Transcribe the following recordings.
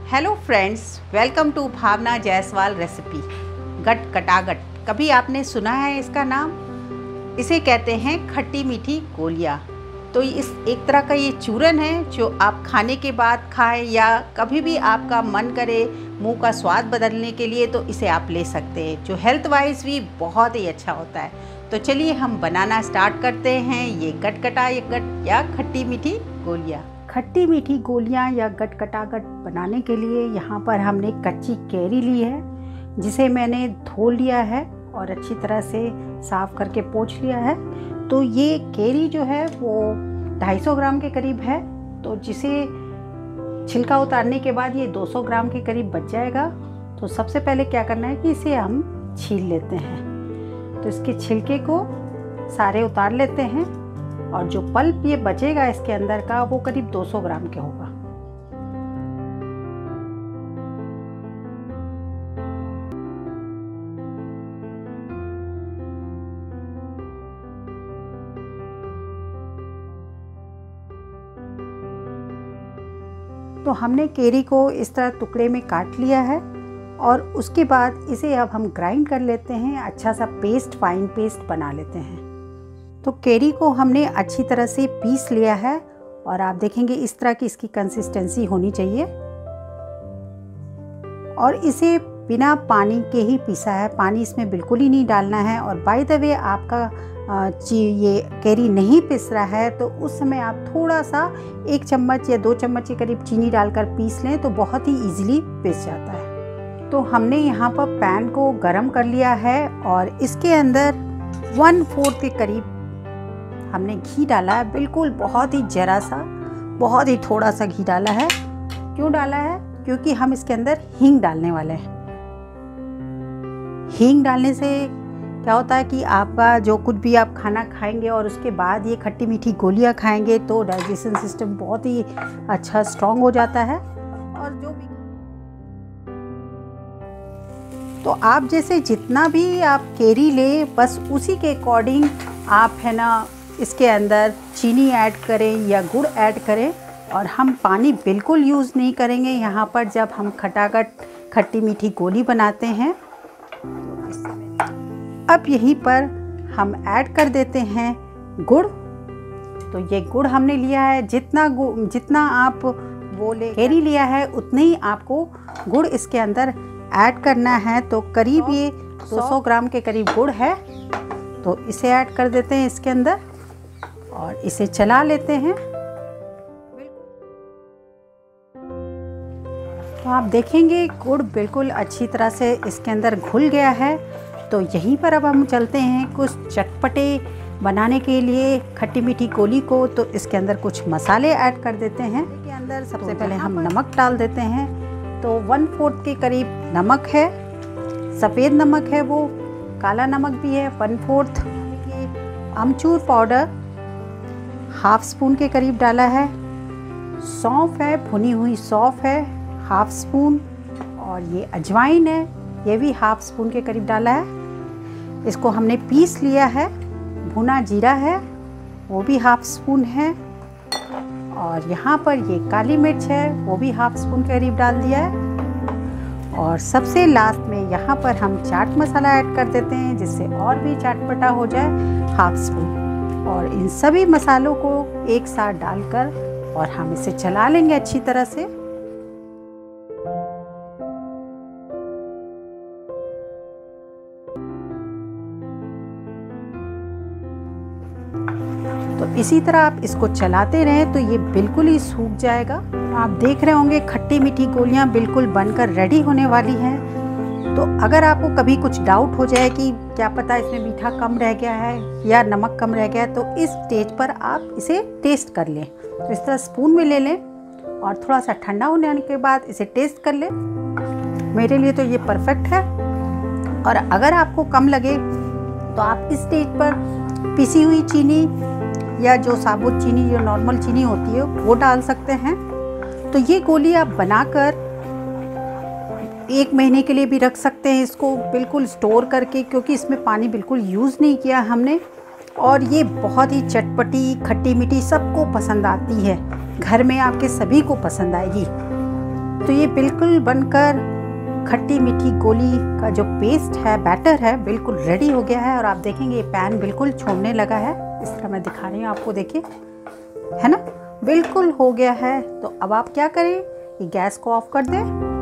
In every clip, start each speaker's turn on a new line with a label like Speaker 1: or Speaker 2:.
Speaker 1: Hello friends, welcome to Bhavna Jaiswal recipe. गट कटागट, कभी आपने सुना है इसका नाम? इसे कहते हैं खट्टी मीठी गोलियाँ। तो इस एक तरह का ये चूरन है जो आप खाने के बाद खाएं या कभी भी आपका मन करे मुंह का स्वाद बदलने के लिए तो इसे आप ले सकते हैं, जो हेल्थ वाइज भी बहुत ही अच्छा होता है। तो चलिए हम बनाना स्टार्ट करते हैं ये गटकटा या खट्टी मीठी गोलियाँ। खट्टी मीठी गोलियाँ या गटकटागट बनाने के लिए यहाँ पर हमने कच्ची कैरी ली है, जिसे मैंने धो लिया है और अच्छी तरह से साफ़ करके पोंछ लिया है। तो ये कैरी जो है वो 250 ग्राम के करीब है, तो जिसे छिलका उतारने के बाद ये 200 ग्राम के करीब बच जाएगा। तो सबसे पहले क्या करना है कि इसे हम छील लेते हैं। तो इसके छिलके को सारे उतार लेते हैं और जो पल्प ये बचेगा इसके अंदर का वो करीब 200 ग्राम के होगा। तो हमने केरी को इस तरह टुकड़े में काट लिया है और उसके बाद इसे अब हम ग्राइंड कर लेते हैं, अच्छा सा पेस्ट, फाइन पेस्ट बना लेते हैं। तो केरी को हमने अच्छी तरह से पीस लिया है और आप देखेंगे इस तरह की इसकी कंसिस्टेंसी होनी चाहिए और इसे बिना पानी के ही पीसा है, पानी इसमें बिल्कुल ही नहीं डालना है। और बाय द वे आपका ये कैरी नहीं पिस रहा है तो उस समय आप थोड़ा सा 1 चम्मच या 2 चम्मच के करीब चीनी डालकर पीस लें तो बहुत ही इजीली पिस जाता है। तो हमने यहाँ पर पैन को गरम कर लिया है और इसके अंदर 1/4 के करीब हमने घी डाला है, बिल्कुल बहुत ही जरा सा, बहुत ही थोड़ा सा घी डाला है। क्यों डाला है? क्योंकि हम इसके अंदर हींग डालने वाले हैं। हींग डालने से क्या होता है कि आपका जो कुछ भी आप खाना खाएंगे और उसके बाद ये खट्टी मीठी गोलियां खाएंगे तो डाइजेशन सिस्टम बहुत ही अच्छा स्ट्रॉन्ग हो जाता है। और जो भी तो आप जैसे जितना भी आप कैरी ले बस उसी के अकॉर्डिंग आप है ना इसके अंदर चीनी ऐड करें या गुड़ ऐड करें। और हम पानी बिल्कुल यूज़ नहीं करेंगे यहाँ पर जब हम खट्टी मीठी गोली बनाते हैं। अब यहीं पर हम ऐड कर देते हैं गुड़। तो ये गुड़ हमने लिया है, जितना आप कैरी लिया है उतने ही आपको गुड़ इसके अंदर ऐड करना है। तो करीब ये 200 ग्राम के करीब गुड़ है, तो इसे ऐड कर देते हैं इसके अंदर और इसे चला लेते हैं। तो आप देखेंगे गुड़ बिल्कुल अच्छी तरह से इसके अंदर घुल गया है। तो यहीं पर अब हम चलते हैं कुछ चटपटे बनाने के लिए खट्टी मीठी गोली को। तो इसके अंदर कुछ मसाले ऐड कर देते हैं। इसके अंदर सबसे पहले हम नमक डाल देते हैं। तो 1/4 के करीब नमक है, सफ़ेद नमक है, वो काला नमक भी है 1/4। अमचूर पाउडर 1/2 स्पून के करीब डाला है। सौंफ है, भुनी हुई सौंफ है 1/2 स्पून। और ये अजवाइन है, ये भी 1/2 स्पून के करीब डाला है। इसको हमने पीस लिया है। भुना जीरा है, वो भी 1/2 स्पून है। और यहाँ पर ये काली मिर्च है, वो भी 1/2 स्पून के करीब डाल दिया है। और सबसे लास्ट में यहाँ पर हम चाट मसाला ऐड कर देते हैं, जिससे और भी चटपटा हो जाए 1/2 स्पून। और इन सभी मसालों को एक साथ डालकर और हम इसे चला लेंगे अच्छी तरह से। तो इसी तरह आप इसको चलाते रहें तो ये बिल्कुल ही सूख जाएगा। आप देख रहे होंगे खट्टी मीठी गोलियां बिल्कुल बनकर रेडी होने वाली हैं। तो अगर आपको कभी कुछ डाउट हो जाए कि क्या पता इसमें मीठा कम रह गया है या नमक कम रह गया है, तो इस स्टेज पर आप इसे टेस्ट कर लें। तो इस तरह स्पून में ले लें और थोड़ा सा ठंडा होने के बाद इसे टेस्ट कर लें। मेरे लिए तो ये परफेक्ट है। और अगर आपको कम लगे तो आप इस स्टेज पर पिसी हुई चीनी या जो साबुत चीनी, जो नॉर्मल चीनी होती है, वो डाल सकते हैं। तो ये गोली आप बनाकर 1 महीने के लिए भी रख सकते हैं इसको बिल्कुल स्टोर करके, क्योंकि इसमें पानी बिल्कुल यूज़ नहीं किया हमने। और ये बहुत ही चटपटी, खट्टी मीठी, सबको पसंद आती है। घर में आपके सभी को पसंद आएगी। तो ये बिल्कुल बनकर खट्टी मीठी गोली का जो पेस्ट है, बैटर है, बिल्कुल रेडी हो गया है। और आप देखेंगे ये पैन बिल्कुल छोड़ने लगा है। इस तरह मैं दिखा रही हूँ आपको, देखिए, है ना, बिल्कुल हो गया है। तो अब आप क्या करें, ये गैस को ऑफ कर दें।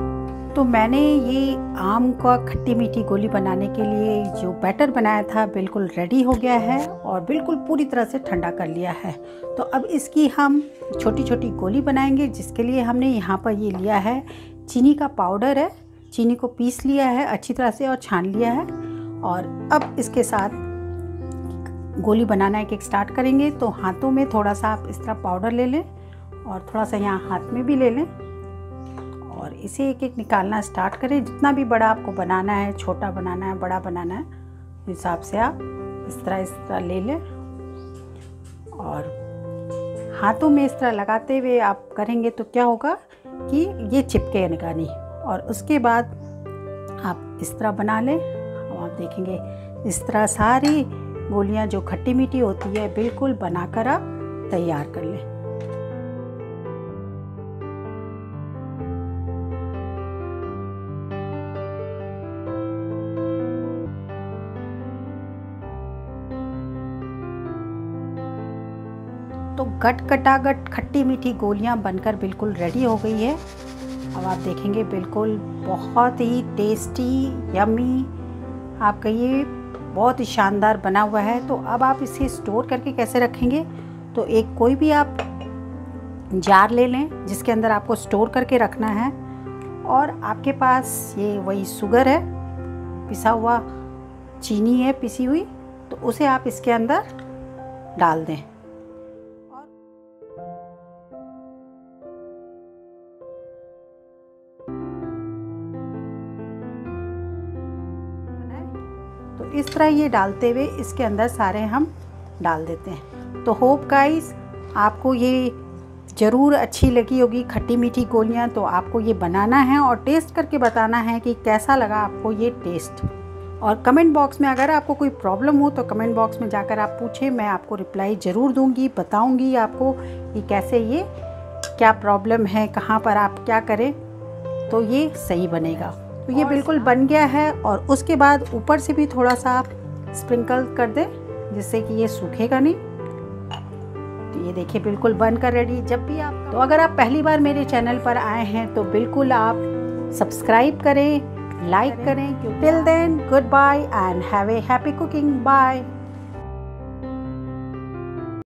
Speaker 1: तो मैंने ये आम का खट्टी मीठी गोली बनाने के लिए जो बैटर बनाया था बिल्कुल रेडी हो गया है और बिल्कुल पूरी तरह से ठंडा कर लिया है। तो अब इसकी हम छोटी छोटी गोली बनाएंगे, जिसके लिए हमने यहाँ पर ये लिया है चीनी का पाउडर है। चीनी को पीस लिया है अच्छी तरह से और छान लिया है। और अब इसके साथ गोली बनाना एक स्टार्ट करेंगे। तो हाथों में थोड़ा सा आप इस तरह पाउडर ले लें और थोड़ा सा यहाँ हाथ में भी ले लें और इसे एक एक निकालना स्टार्ट करें। जितना भी बड़ा आपको बनाना है, छोटा बनाना है, बड़ा बनाना है, उस हिसाब से आप इस तरह ले लें और हाथों में इस तरह लगाते हुए आप करेंगे तो क्या होगा कि ये चिपकेगा नहीं। और उसके बाद आप इस तरह बना लें। अब आप देखेंगे इस तरह सारी गोलियां जो खट्टी मीठी होती है बिल्कुल बनाकर आप तैयार कर लें। तो गटगटागट खट्टी मीठी गोलियां बनकर बिल्कुल रेडी हो गई है। अब आप देखेंगे बिल्कुल बहुत ही टेस्टी, यम्मी, आप कहिए बहुत ही शानदार बना हुआ है। तो अब आप इसे स्टोर करके कैसे रखेंगे, तो एक कोई भी आप जार ले लें जिसके अंदर आपको स्टोर करके रखना है। और आपके पास ये वही शुगर है, पिसा हुआ चीनी है पिसी हुई, तो उसे आप इसके अंदर डाल दें। तो इस तरह ये डालते हुए इसके अंदर सारे हम डाल देते हैं। तो होप गाइस आपको ये ज़रूर अच्छी लगी होगी खट्टी मीठी गोलियां। तो आपको ये बनाना है और टेस्ट करके बताना है कि कैसा लगा आपको ये टेस्ट। और कमेंट बॉक्स में अगर आपको कोई प्रॉब्लम हो तो कमेंट बॉक्स में जाकर आप पूछें, मैं आपको रिप्लाई ज़रूर दूंगी, बताऊंगी आपको कि कैसे ये क्या प्रॉब्लम है, कहाँ पर आप क्या करें तो ये सही बनेगा। तो ये बिल्कुल बन गया है। और उसके बाद ऊपर से भी थोड़ा सा आप स्प्रिंकल कर दें जिससे कि ये सूखेगा नहीं। तो ये देखिए बिल्कुल बनकर रेडी। जब भी आप तो अगर आप पहली बार मेरे चैनल पर आए हैं तो बिल्कुल आप सब्सक्राइब करें, लाइक करें। Till then good bye and have a happy cooking. Bye.